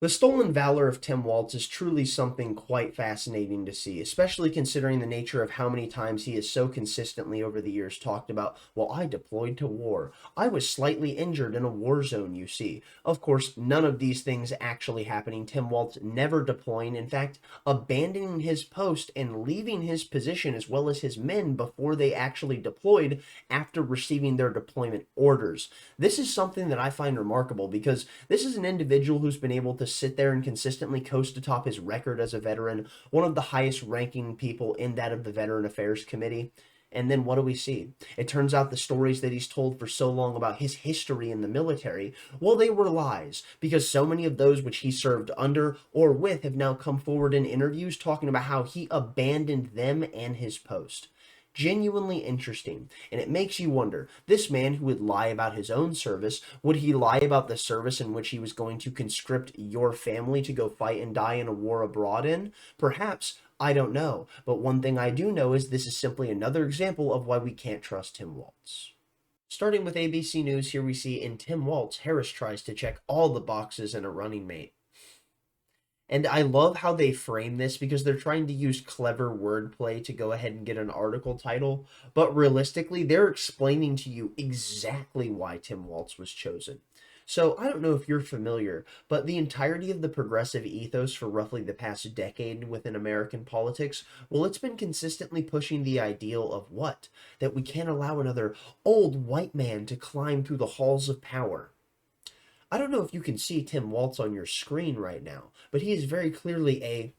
The stolen valor of Tim Walz is truly something quite fascinating to see, especially considering the nature of how many times he has so consistently over the years talked about, well, I deployed to war. I was slightly injured in a war zone, you see. Of course, none of these things actually happening. Tim Walz never deploying, in fact, abandoning his post and leaving his position as well as his men before they actually deployed after receiving their deployment orders. This is something that I find remarkable because this is an individual who's been able to sit there and consistently coast atop his record as a veteran, one of the highest ranking people in that of the Veteran Affairs Committee. And then what do we see? It turns out the stories that he's told for so long about his history in the military, well, they were lies, because so many of those which he served under or with have now come forward in interviews talking about how he abandoned them and his post. Genuinely interesting, and it makes you wonder, this man who would lie about his own service, would he lie about the service in which he was going to conscript your family to go fight and die in a war abroad in? Perhaps, I don't know, but one thing I do know is this is simply another example of why we can't trust Tim Walz. Starting with ABC News, here we see in Tim Walz, Harris tries to check all the boxes in a running mate. And I love how they frame this because they're trying to use clever wordplay to go ahead and get an article title. But realistically, they're explaining to you exactly why Tim Walz was chosen. So I don't know if you're familiar, but the entirety of the progressive ethos for roughly the past decade within American politics, well, it's been consistently pushing the ideal of what? That we can't allow another old white man to climb through the halls of power. I don't know if you can see Tim Walz on your screen right now, but he is very clearly a,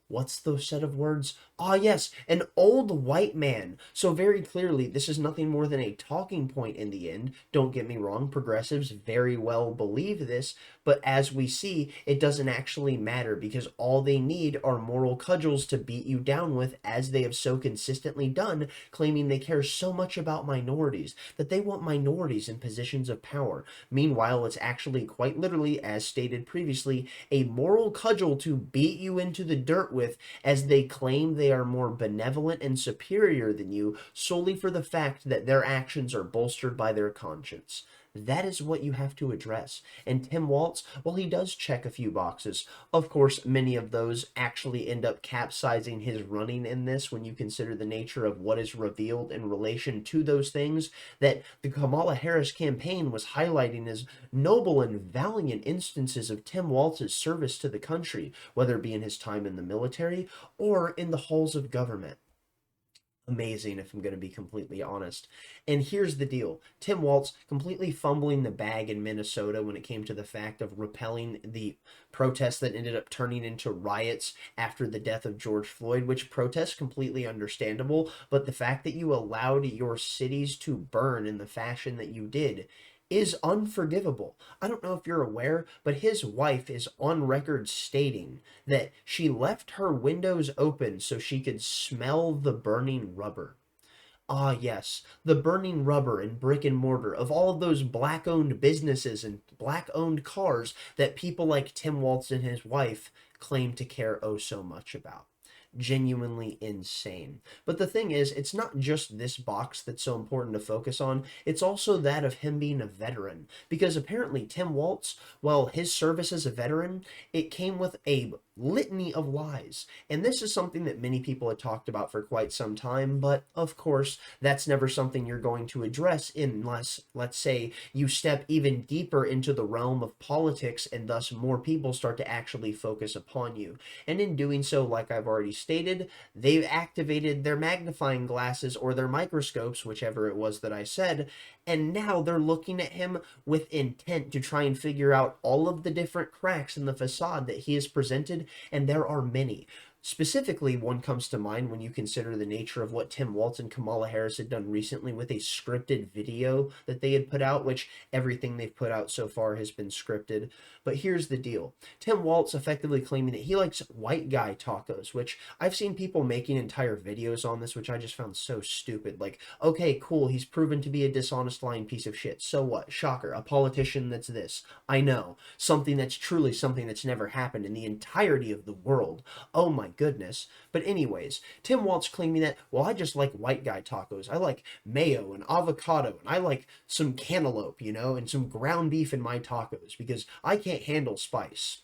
what's those set of words? Ah, yes, an old white man. So very clearly, this is nothing more than a talking point in the end. Don't get me wrong, progressives very well believe this, but as we see, it doesn't actually matter because all they need are moral cudgels to beat you down with, as they have so consistently done, claiming they care so much about minorities, that they want minorities in positions of power. Meanwhile, it's actually quite literally, as stated previously, a moral cudgel to beat you into the dirt with, as they claim they are more benevolent and superior than you solely for the fact that their actions are bolstered by their conscience. That is what you have to address. And Tim Walz, well, he does check a few boxes. Of course, many of those actually end up capsizing his running in this when you consider the nature of what is revealed in relation to those things that the Kamala Harris campaign was highlighting as noble and valiant instances of Tim Walz's service to the country, whether it be in his time in the military or in the halls of government. Amazing, if I'm going to be completely honest. And here's the deal. Tim Walz completely fumbling the bag in Minnesota when it came to the fact of repelling the protests that ended up turning into riots after the death of George Floyd, which protests completely understandable, but the fact that you allowed your cities to burn in the fashion that you did is unforgivable. I don't know if you're aware, but his wife is on record stating that she left her windows open so she could smell the burning rubber. Ah, yes, the burning rubber and brick and mortar of all of those black-owned businesses and black-owned cars that people like Tim Walz and his wife claim to care oh so much about. Genuinely insane. But the thing is, it's not just this box that's so important to focus on, it's also that of him being a veteran. Because apparently Tim Walz, well, his service as a veteran, it came with a litany of lies. And this is something that many people had talked about for quite some time, but of course, that's never something you're going to address unless, let's say, you step even deeper into the realm of politics and thus more people start to actually focus upon you. And in doing so, like I've already stated, they've activated their magnifying glasses or their microscopes, whichever it was that I said, and now they're looking at him with intent to try and figure out all of the different cracks in the facade that he has presented, and there are many. Specifically, one comes to mind when you consider the nature of what Tim Walz and Kamala Harris had done recently with a scripted video that they had put out, which everything they've put out so far has been scripted. But here's the deal. Tim Walz effectively claiming that he likes white guy tacos, which I've seen people making entire videos on this, which I just found so stupid. Like, okay, cool, he's proven to be a dishonest, lying piece of shit. So what? Shocker. A politician that's this. I know. Something that's truly something that's never happened in the entirety of the world. Oh my goodness. But anyways, Tim Walz claiming that, well, I just like white guy tacos. I like mayo and avocado, and I like some cantaloupe, and some ground beef in my tacos because I can't handle spice.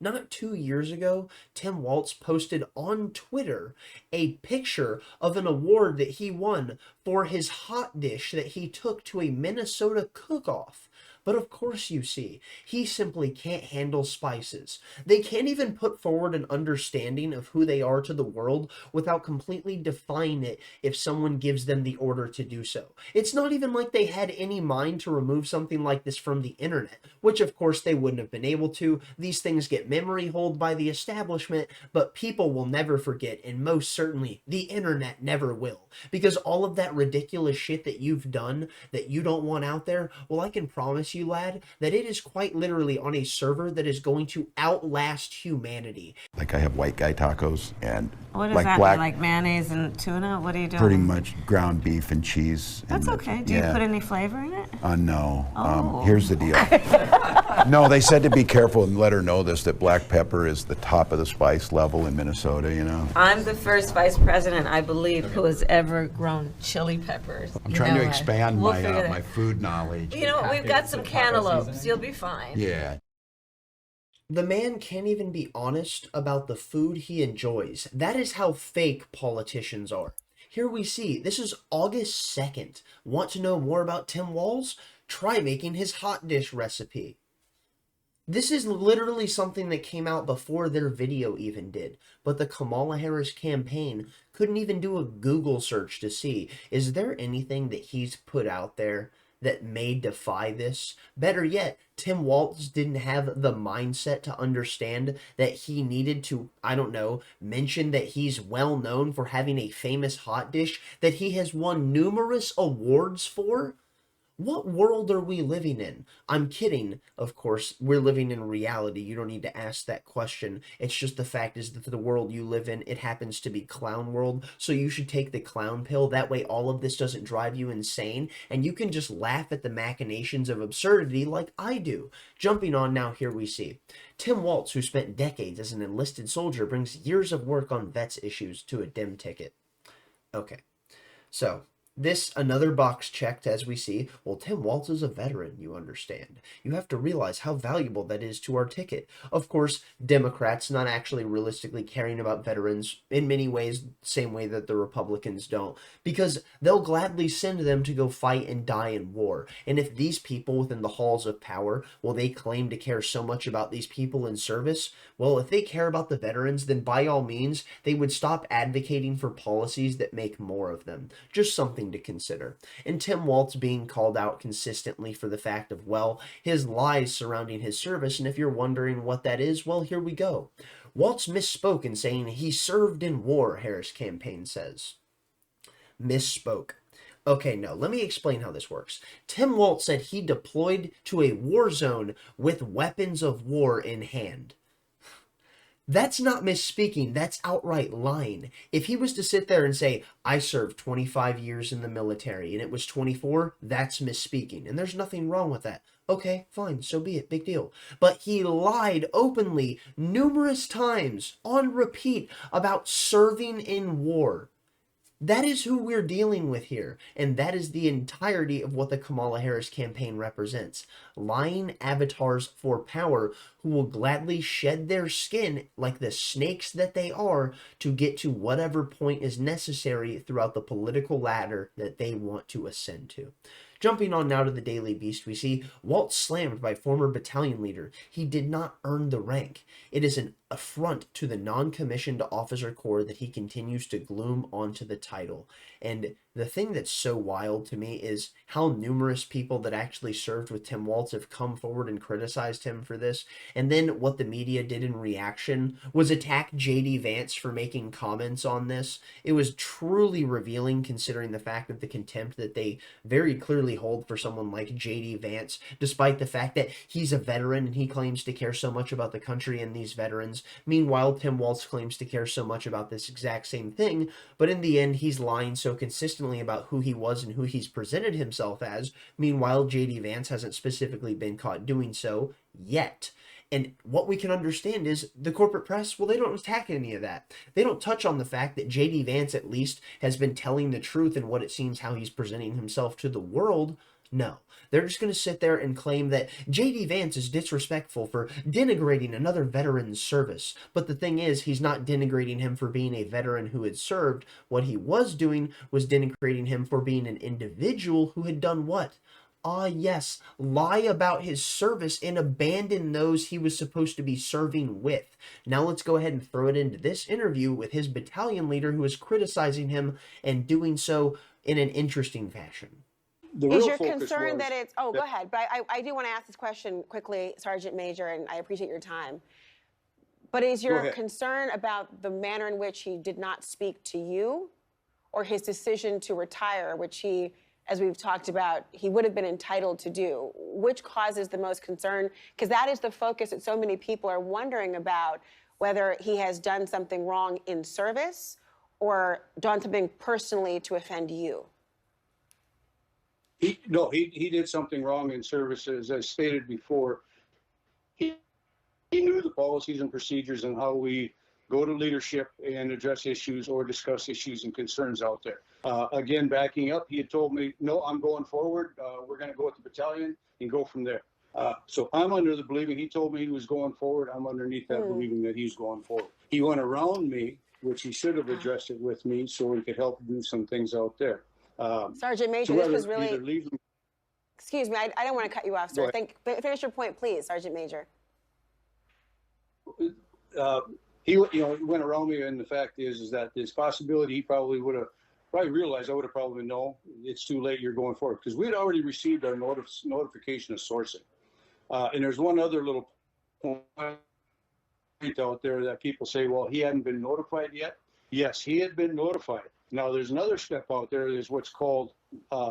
Not 2 years ago, Tim Walz posted on Twitter a picture of an award that he won for his hot dish that he took to a Minnesota cook-off. But of course, you see, he simply can't handle spices. They can't even put forward an understanding of who they are to the world without completely defying it if someone gives them the order to do so. It's not even like they had any mind to remove something like this from the internet, which of course they wouldn't have been able to. These things get memory holed by the establishment, but people will never forget, and most certainly the internet never will. Because all of that ridiculous shit that you've done that you don't want out there, well, I can promise you, lad, that it is quite literally on a server that is going to outlast humanity. Like I have white guy tacos and what does like that black, mean? Like mayonnaise and tuna? What are you doing? pretty much ground beef and cheese. That's and okay. Do you put any flavor in it? No. Oh. Here's the deal. No, they said to be careful and let her know this, that black pepper is the top of the spice level in Minnesota, you know. I'm the first vice president, I believe, who has ever grown chili peppers. I'm trying to expand We'll figure my food knowledge. You know, we've got some cantaloupes. You'll be fine. Yeah. The man can't even be honest about the food he enjoys. That is how fake politicians are. Here we see, this is August 2nd. Want to know more about Tim Walz? Try making his hot dish recipe. This is literally something that came out before their video even did, but the Kamala Harris campaign couldn't even do a Google search to see, is there anything that he's put out there that may defy this? Better yet, Tim Walz didn't have the mindset to understand that he needed to, I don't know, mention that he's well known for having a famous hot dish that he has won numerous awards for. What world are we living in? I'm kidding, of course. We're living in reality. You don't need to ask that question. It's just the fact is that the world you live in, it happens to be clown world, so you should take the clown pill. That way all of this doesn't drive you insane, and you can just laugh at the machinations of absurdity like I do. Jumping on now, here we see Tim Walz, who spent decades as an enlisted soldier, brings years of work on vets issues to a dim ticket. Okay, so this, another box checked, as we see. Well, Tim Walz is a veteran, you understand. You have to realize how valuable that is to our ticket. Of course, Democrats not actually realistically caring about veterans in many ways, same way that the Republicans don't, because they'll gladly send them to go fight and die in war. And if these people within the halls of power, well, they claim to care so much about these people in service, well, if they care about the veterans, then by all means, they would stop advocating for policies that make more of them. Just something to consider. And Tim Walz being called out consistently for the fact of, well, his lies surrounding his service, and if you're wondering what that is, well, here we go. Walz misspoke in saying he served in war, Harris campaign says. Misspoke. Okay, no, let me explain how this works. Tim Walz said he deployed to a war zone with weapons of war in hand. That's not misspeaking, that's outright lying. If he was to sit there and say, I served 25 years in the military and it was 24, that's misspeaking, and there's nothing wrong with that. Okay, fine, so be it, big deal. But he lied openly numerous times on repeat about serving in war. That is who we're dealing with here, and that is the entirety of what the Kamala Harris campaign represents. Lying avatars for power who will gladly shed their skin like the snakes that they are to get to whatever point is necessary throughout the political ladder that they want to ascend to. Jumping on now to the Daily Beast, we see Walz slammed by former battalion leader. He did not earn the rank. It is an affront to the non-commissioned officer corps that he continues to gloom onto the title. And the thing that's so wild to me is how numerous people that actually served with Tim Walz have come forward and criticized him for this. And then what the media did in reaction was attack J.D. Vance for making comments on this. It was truly revealing considering the fact that the contempt that they very clearly hold for someone like J.D. Vance, despite the fact that he's a veteran and he claims to care so much about the country and these veterans. Meanwhile, Tim Walz claims to care so much about this exact same thing, but in the end, he's lying so consistently about who he was and who he's presented himself as. Meanwhile, J.D. Vance hasn't specifically been caught doing so yet. And what we can understand is the corporate press, well, they don't attack any of that. They don't touch on the fact that J.D. Vance at least has been telling the truth and what it seems how he's presenting himself to the world. No. They're just going to sit there and claim that J.D. Vance is disrespectful for denigrating another veteran's service. But the thing is, he's not denigrating him for being a veteran who had served. What he was doing was denigrating him for being an individual who had done what? Ah, yes, lie about his service and abandon those he was supposed to be serving with. Now let's go ahead and throw it into this interview with his battalion leader who is criticizing him and doing so in an interesting fashion. Is your concern that it's, oh, go ahead, but I do want to ask this question quickly, Sergeant Major, and I appreciate your time. But is your concern about the manner in which he did not speak to you, or his decision to retire, which he, as we've talked about, he would have been entitled to do? Which causes the most concern? Because that is the focus that so many people are wondering about, whether he has done something wrong in service or done something personally to offend you. He did something wrong in service. As I stated before, he knew the policies and procedures and how we go to leadership and address issues or discuss issues and concerns out there. Again, backing up, he had told me, no, I'm going forward. We're going to go with the battalion and go from there. So I'm under the believing, he told me he was going forward. I'm underneath that believing that he's going forward. He went around me, which he should have addressed it with me so we could help do some things out there. Sergeant Major, this was really, excuse me, I don't want to cut you off, sir. Finish your point, please, Sergeant Major. He went around me, and the fact is that there's possibility he probably would have realized I would have probably no, it's too late, you're going forward, because we had already received our notification of sourcing. And there's one other little point out there that people say, well, he hadn't been notified yet. Yes, he had been notified. Now, there's another step out there. There's what's called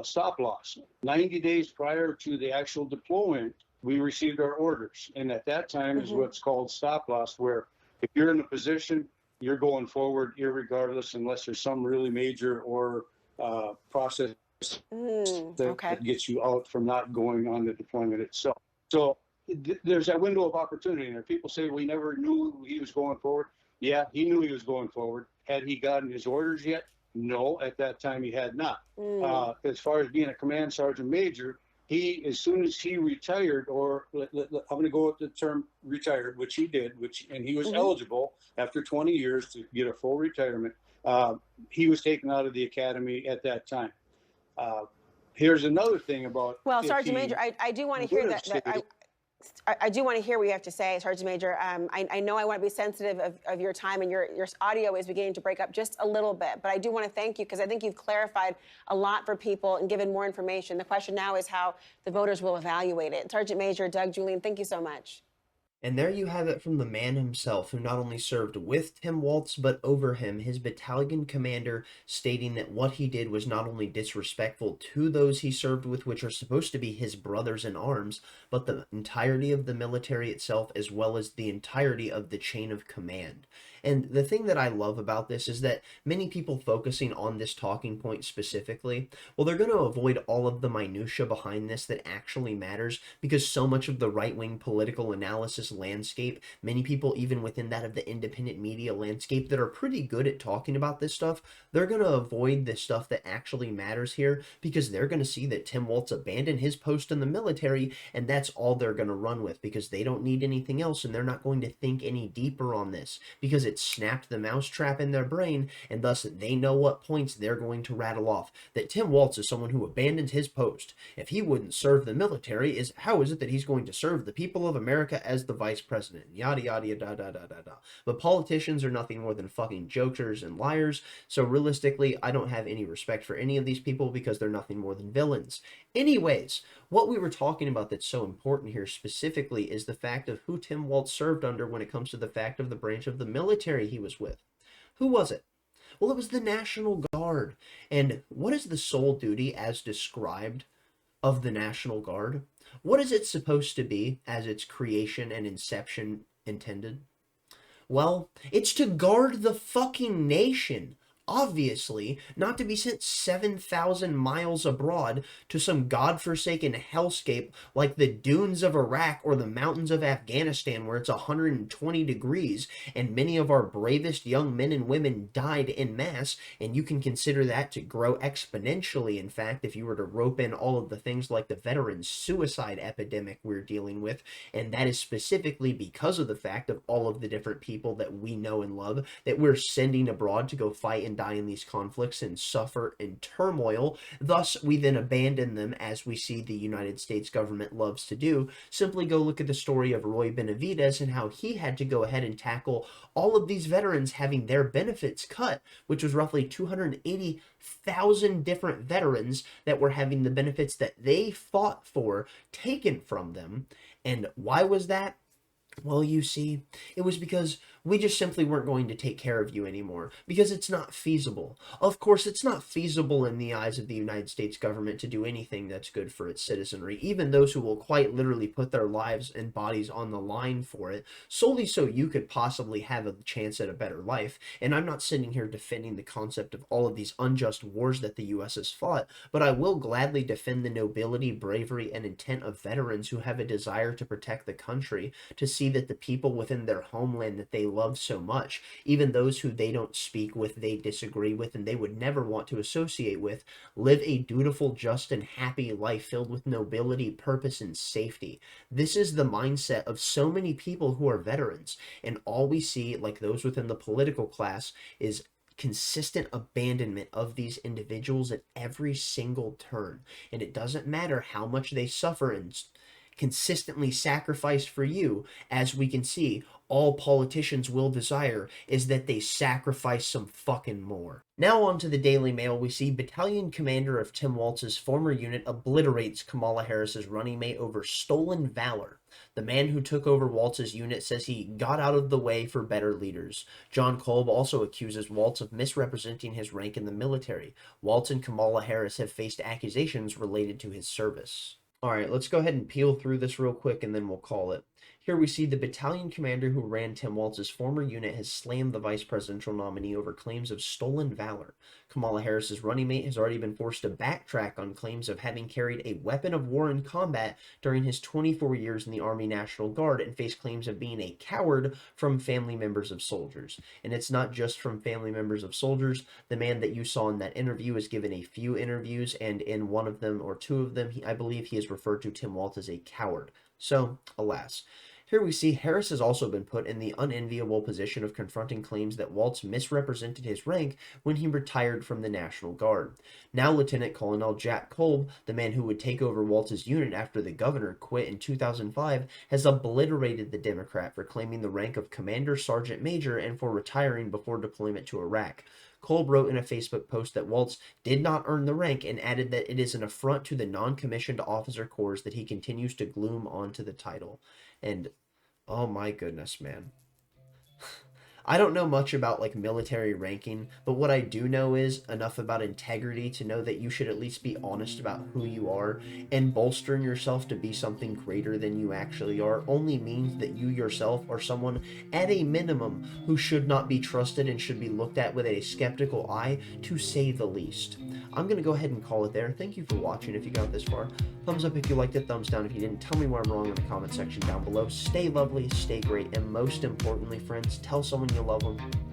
stop loss. 90 days prior to the actual deployment, we received our orders. And at that time is what's called stop loss, where if you're in a position, you're going forward irregardless, unless there's some really major or process that gets you out from not going on the deployment itself. So there's that window of opportunity. And if people say we never knew he was going forward, yeah, he knew he was going forward. Had he gotten his orders yet? No, at that time he had not. As far as being a command sergeant major, he, as soon as he retired, or I'm going to go with the term retired, which he did, and he was eligible after 20 years to get a full retirement. He was taken out of the academy at that time. Here's another thing about. Well, Sergeant Major, I do want to hear that. I do want to hear what you have to say, Sergeant Major. I know I want to be sensitive of your time, and your audio is beginning to break up just a little bit. But I do want to thank you, because I think you've clarified a lot for people and given more information. The question now is how the voters will evaluate it. Sergeant Major Doug Julian, thank you so much. And there you have it from the man himself, who not only served with Tim Walz, but over him, his battalion commander, stating that what he did was not only disrespectful to those he served with, which are supposed to be his brothers in arms, but the entirety of the military itself, as well as the entirety of the chain of command. And the thing that I love about this is that many people focusing on this talking point specifically, well, they're going to avoid all of the minutia behind this that actually matters, because so much of the right-wing political analysis landscape, many people even within that of the independent media landscape that are pretty good at talking about this stuff, they're going to avoid the stuff that actually matters here, because they're going to see that Tim Walz abandoned his post in the military, and that's all they're going to run with, because they don't need anything else, and they're not going to think any deeper on this, because it snapped the mousetrap in their brain, and thus they know what points they're going to rattle off. That Tim Walz is someone who abandoned his post. If he wouldn't serve the military, how is it that he's going to serve the people of America as the vice president? Yada yada yada da da da da. But politicians are nothing more than fucking jokers and liars, so realistically I don't have any respect for any of these people, because they're nothing more than villains. Anyways, what we were talking about that's so important here specifically is the fact of who Tim Walz served under when it comes to the fact of the branch of the military he was with. Who was it? Well, it was the National Guard. And what is the sole duty as described of the National Guard? What is it supposed to be as its creation and inception intended? Well, it's to guard the fucking nation. obviously not to be sent 7,000 miles abroad to some godforsaken hellscape like the dunes of Iraq or the mountains of Afghanistan where it's 120 degrees and many of our bravest young men and women died en masse, and you can consider that to grow exponentially, in fact, if you were to rope in all of the things like the veteran suicide epidemic we're dealing with, and that is specifically because of the fact of all of the different people that we know and love that we're sending abroad to go fight and die in these conflicts and suffer in turmoil. Thus, we then abandon them, as we see the United States government loves to do. Simply go look at the story of Roy Benavidez and how he had to go ahead and tackle all of these veterans having their benefits cut, which was roughly 280,000 different veterans that were having the benefits that they fought for taken from them. And why was that? Well, you see, it was because we just simply weren't going to take care of you anymore, because it's not feasible. Of course, it's not feasible in the eyes of the United States government to do anything that's good for its citizenry, even those who will quite literally put their lives and bodies on the line for it, solely so you could possibly have a chance at a better life. And I'm not sitting here defending the concept of all of these unjust wars that the U.S. has fought, but I will gladly defend the nobility, bravery, and intent of veterans who have a desire to protect the country, to see that the people within their homeland that they love so much, even those who they don't speak with, they disagree with, and they would never want to associate with, live a dutiful, just, and happy life filled with nobility, purpose, and safety. This is the mindset of so many people who are veterans, and all we see, like those within the political class, is consistent abandonment of these individuals at every single turn. And it doesn't matter how much they suffer and consistently sacrifice for you. As we can see, all politicians will desire is that they sacrifice some fucking more. Now on to the Daily Mail, we see Battalion Commander of Tim Walz's former unit obliterates Kamala Harris's running mate over stolen valor. The man who took over Walz's unit says he got out of the way for better leaders. John Kolb also accuses Walz of misrepresenting his rank in the military. Walz and Kamala Harris have faced accusations related to his service. All right, let's go ahead and peel through this real quick and then we'll call it. Here we see the battalion commander who ran Tim Walz's former unit has slammed the vice presidential nominee over claims of stolen valor. Kamala Harris's running mate has already been forced to backtrack on claims of having carried a weapon of war in combat during his 24 years in the Army National Guard and faced claims of being a coward from family members of soldiers. And it's not just from family members of soldiers. The man that you saw in that interview has given a few interviews, and in one of them or two of them, I believe he has referred to Tim Walz as a coward. So, alas. Here we see Harris has also been put in the unenviable position of confronting claims that Walz misrepresented his rank when he retired from the National Guard. Now Lieutenant Colonel Jack Kolb, the man who would take over Walz's unit after the governor quit in 2005, has obliterated the Democrat for claiming the rank of Commander Sergeant Major and for retiring before deployment to Iraq. Kolb wrote in a Facebook post that Walz did not earn the rank and added that it is an affront to the non-commissioned officer corps that he continues to gloom onto the title. And oh my goodness, man. I don't know much about like military ranking, but what I do know is enough about integrity to know that you should at least be honest about who you are, and bolstering yourself to be something greater than you actually are only means that you yourself are someone at a minimum who should not be trusted and should be looked at with a skeptical eye, to say the least. I'm going to go ahead and call it there. Thank you for watching if you got this far. Thumbs up if you liked it, thumbs down if you didn't. Tell me where I'm wrong in the comment section down below. Stay lovely, stay great, and most importantly, friends, tell someone you love them.